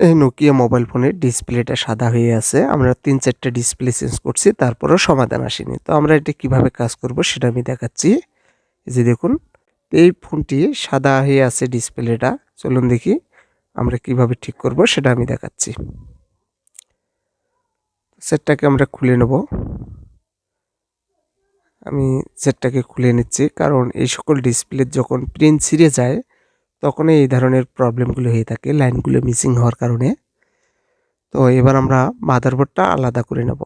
এই Nokia mobile ফোনের ডিসপ্লেটা সাদা হয়ে আছে। আমরা ৩-৪ টা ডিসপ্লে চেঞ্জ করছি, তারপরেও সমাধান আসেনি। তো আমরা এটা কিভাবে কাজ করব সেটা আমি দেখাচ্ছি। এই যে দেখুন, এই ফোনটি সাদা হয়ে আছে ডিসপ্লেটা। চলুন দেখি আমরা কিভাবে ঠিক করব সেটা আমি দেখাচ্ছি। সেটটাকে আমরা খুলে নেব। আমি সেটটাকে খুলে নিচ্ছি, কারণ এই সকল ডিসপ্লের যখন প্রিন্ট ছিঁড়ে যায় তখনই এই ধরনের প্রবলেমগুলো হয়ে থাকে, লাইনগুলো মিসিং হওয়ার কারণে। তো এবার আমরা মাদারবোর্ডটা আলাদা করে নেব।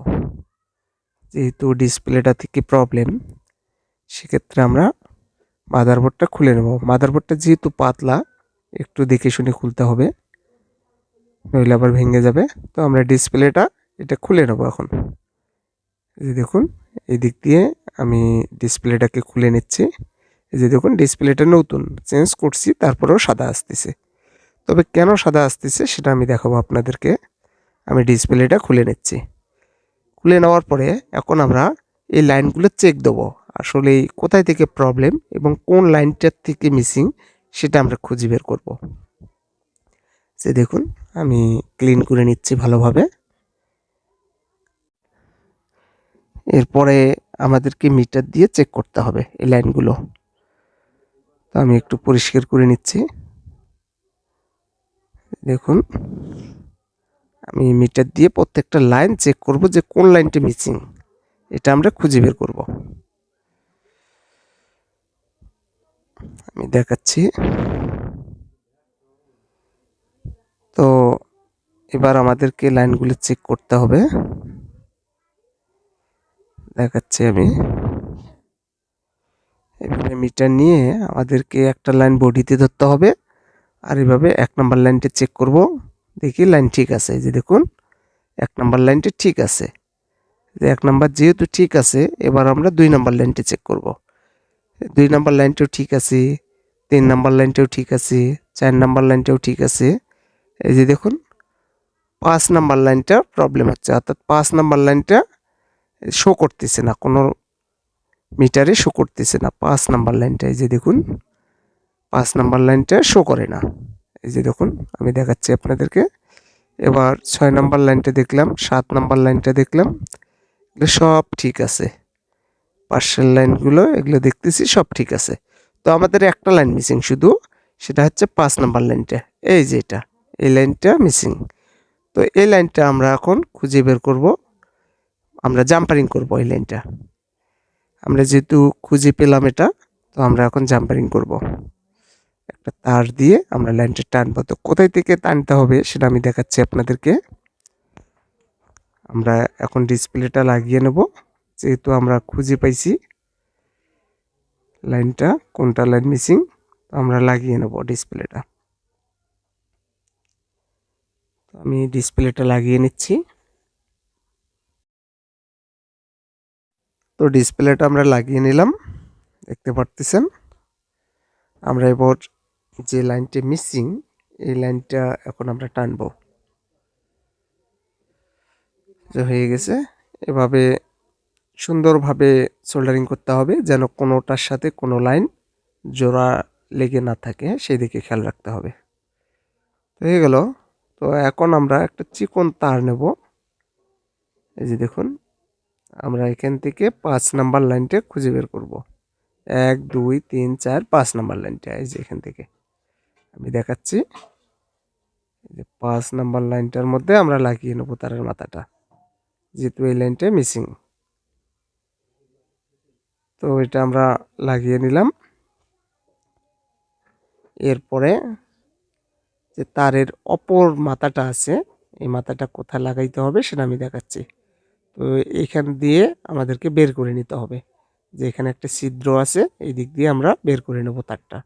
যেহেতু ডিসপ্লেটা থেকে প্রবলেম, সেক্ষেত্রে আমরা মাদারবোর্ডটা খুলে নেব। মাদারবোর্ডটা যেহেতু পাতলা, একটু দেখে শুনে খুলতে হবে, নইলে আবার ভেঙে যাবে। তো আমরা ডিসপ্লেটা এটা খুলে নেব এখন। এই যে দেখুন, এই দিক দিয়ে আমি ডিসপ্লেটাকে খুলে নিচ্ছি। এই যে দেখুন, ডিসপ্লেটা নতুন চেঞ্জ করছি, তারপরেও সাদা আসতেছে। তবে কেন সাদা আসতেছে সেটা আমি দেখাবো আপনাদেরকে। আমি ডিসপ্লেটা খুলে নিচ্ছি। খুলে নেওয়ার পরে এখন আমরা এই লাইনগুলো চেক দেবো, আসলে কোথায় থেকে প্রবলেম এবং কোন লাইনটার থেকে মিসিং সেটা আমরা খুঁজে বের করব। যে দেখুন, আমি ক্লিন করে নিচ্ছি ভালোভাবে। এরপরে আমাদেরকে মিটার দিয়ে চেক করতে হবে এই লাইনগুলো। তো আমি একটু পরিষ্কার করে নিচ্ছি। দেখুন, আমি মিটার দিয়ে প্রত্যেকটা লাইন চেক করব যে কোন লাইনটা মিসিং, এটা আমরা খুঁজে বের করব। আমি দেখাচ্ছি। তো এবার আমাদেরকে লাইনগুলো চেক করতে হবে। দেখাচ্ছি আমি। এভাবে মিটার নিয়ে আমাদেরকে একটা লাইন বডিতে ধরতে হবে, আর এভাবে ১ নাম্বার লাইনটা চেক করব। দেখি লাইন ঠিক আছে। এই যে দেখুন, ১ নাম্বার লাইনটা ঠিক আছে। যে ১ নাম্বার যেহেতু ঠিক আছে, এবার আমরা ২ নাম্বার লাইনটা চেক করব। ২ নাম্বার লাইনটাও ঠিক আছে, ৩ নাম্বার লাইনটাও ঠিক আছে, ৪ নাম্বার লাইনটাও ঠিক আছে। এই যে দেখুন, ৫ নাম্বার লাইনটা প্রবলেম হচ্ছে, অর্থাৎ ৫ নাম্বার লাইনটা শো করতেছে না, কোনো মিটারে শো করতেছে না ৫ নাম্বার লাইনটা। এই যে দেখুন, ৫ নাম্বার লাইনটা শো করে না। এই যে দেখুন, আমি দেখাচ্ছি আপনাদেরকে। এবার ৬ নাম্বার লাইনটা দেখলাম, ৭ নাম্বার লাইনটা দেখলাম, এগুলো সব ঠিক আছে। পার্শ্বের লাইনগুলো এগুলো দেখতেছি সব ঠিক আছে। তো আমাদের একটা লাইন মিসিং শুধু, সেটা হচ্ছে ৫ নাম্বার লাইনটা। এই যে এটা, এই লাইনটা মিসিং। তো এই লাইনটা আমরা এখন খুঁজে বের করব। আমরা জাম্পারিং করব এই লাইনটা। আমরা যেহেতু খুঁজে পেলাম এটা, তো আমরা এখন জাম্পারিং করব। একটা তার দিয়ে আমরা লাইনটা টানবো। তো কোথায় থেকে টানতে হবে সেটা আমি দেখাচ্ছি আপনাদেরকে। আমরা এখন ডিসপ্লেটা লাগিয়ে নেব, যেহেতু আমরা খুঁজে পাইছি লাইনটা, কোনটা লাইন মিসিং। আমরা লাগিয়ে নেব ডিসপ্লেটা। আমি ডিসপ্লেটা লাগিয়ে নিচ্ছি। তো ডিসপ্লেটা আমরা লাগিয়ে নিলাম, দেখতে পারতেছেন। আমরা এবার যে লাইনটা মিসিং, এই লাইনটা এখন আমরা টানবো। যে হয়ে গেছে, এভাবে সুন্দরভাবে সোল্ডারিং করতে হবে, যেন কোনোটার সাথে কোনো লাইন জোড়া লেগে না থাকে, সেই দিকে খেয়াল রাখতে হবে। তো হয়ে গেল। তো এখন আমরা একটা চিকন তার নেব। এই যে দেখুন, আমরা এখান থেকে ৫ নাম্বার লাইনটা খুঁজে বের করব। ১, ২, ৩, ৪, ৫ নাম্বার লাইনটা। এই যে এখান থেকে আমি দেখাচ্ছি। এই যে ৫ নাম্বার লাইনটার মধ্যে আমরা লাগিয়ে নেব তারের মাথাটা, যেহেতু এই লাইনটা মিসিং। তো এটা আমরা লাগিয়ে নিলাম। এরপরে যে তারের অপর মাথাটা আছে, এই মাথাটা কোথায় লাগাইতে হবে সেটা আমি দেখাচ্ছি। তো এইখান দিয়ে আমাদেরকে বের করে নিতে হবে, যে এখানে একটা ছিদ্র আছে, এই দিক দিয়ে আমরা বের করে নেব তারটা।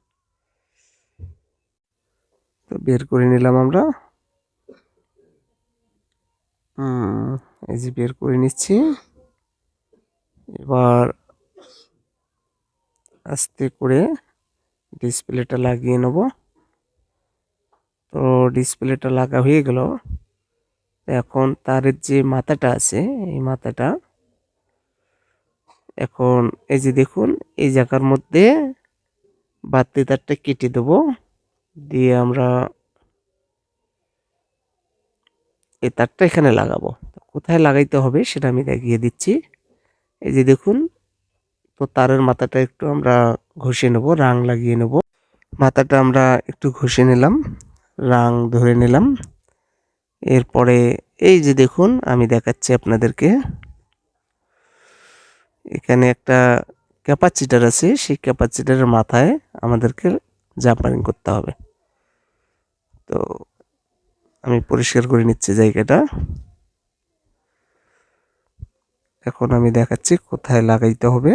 তো বের করে নিলাম আমরা। এই যে বের করে নিচ্ছি। এবার আস্তে করে ডিসপ্লেটা লাগিয়ে নেব। তো ডিসপ্লেটা লাগা হয়ে গেল। এখন তারের যে মাথাটা আছে, এই মাথাটা এখন এই যে দেখুন, এই জায়গার মধ্যে বাড়তি তারটা কেটে দেব। দিয়ে আমরা এই তারটা এখানে লাগাবো। কোথায় লাগাইতে হবে সেটা আমি দেখিয়ে দিচ্ছি। এই যে দেখুন, তো তারের মাথাটা একটু আমরা ঘষে নেব, রাং লাগিয়ে নেব। মাথাটা আমরা একটু ঘষে নিলাম, রাং ধরে নিলাম। এরপরে এই যে দেখুন, আমি দেখাচ্ছি আপনাদেরকে, এখানে একটা ক্যাপাসিটার আছে, সেই ক্যাপাসিটারের মাথায় আমাদেরকে জাম্পারিং করতে হবে। তো আমি পরিষ্কার করে নিচ্ছি জায়গাটা। এখন আমি দেখাচ্ছি কোথায় লাগাইতে হবে।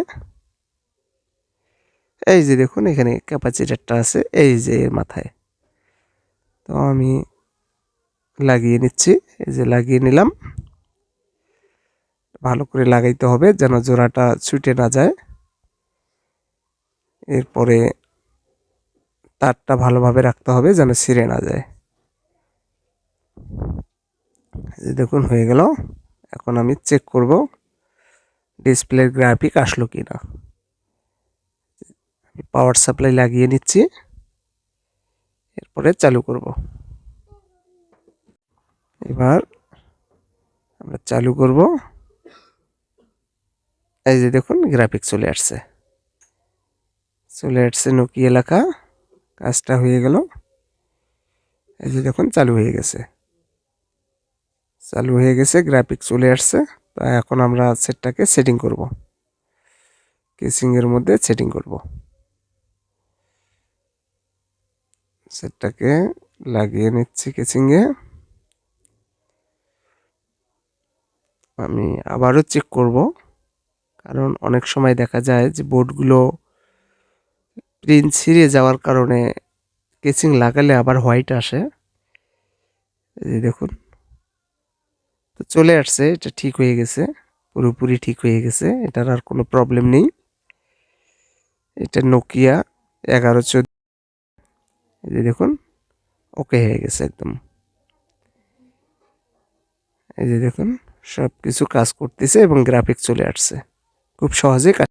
এই যে দেখুন, এখানে ক্যাপাসিটারটা আছে, এই যে এর মাথায়। তো আমি লাগিয়ে নিচ্ছি, এই যে লাগিয়ে নিলাম। ভালো করে লাগাইতে হবে যেন জোড়াটা ছুটে না যায়। এরপরে তারটা ভালোভাবে রাখতে হবে যেন ছিঁড়ে না যায়। এই যে দেখুন, হয়ে গেল। এখন আমি চেক করব ডিসপ্লের গ্রাফিক আসলো কিনা। পাওয়ার সাপ্লাই লাগিয়ে নিচ্ছি, এরপরে চালু করব। এবার আমরা চালু করব। এই যে দেখুন, গ্রাফিক চলে আসছে, নোকিয়া লেখা। কাজটা হয়ে গেল। এই যে দেখুন, চালু হয়ে গেছে, গ্রাফিক চলে আসছে। তো এখন আমরা সেটটাকে সেটিং করব, কেসিংয়ের মধ্যে সেটিং করব। সেটটাকে লাগিয়ে নিচ্ছি কেসিংয়ে। আমি আবারও চেক করব, কারণ অনেক সময় দেখা যায় যে বোর্ডগুলো প্রিন্ট ছিঁড়ে যাওয়ার কারণে কেসিং লাগালে আবার হোয়াইট আসে। এই দেখুন, তো চলে আসছে, এটা ঠিক হয়ে গেছে, পুরোপুরি ঠিক হয়ে গেছে, এটার আর কোনো প্রবলেম নেই। এটা নোকিয়া 1114। এই যে দেখুন, ওকে হয়ে গেছে একদম। এই যে দেখুন, সব কিছু কাজ করতেছে এবং গ্রাফিক চলে আসছে খুব সহজে।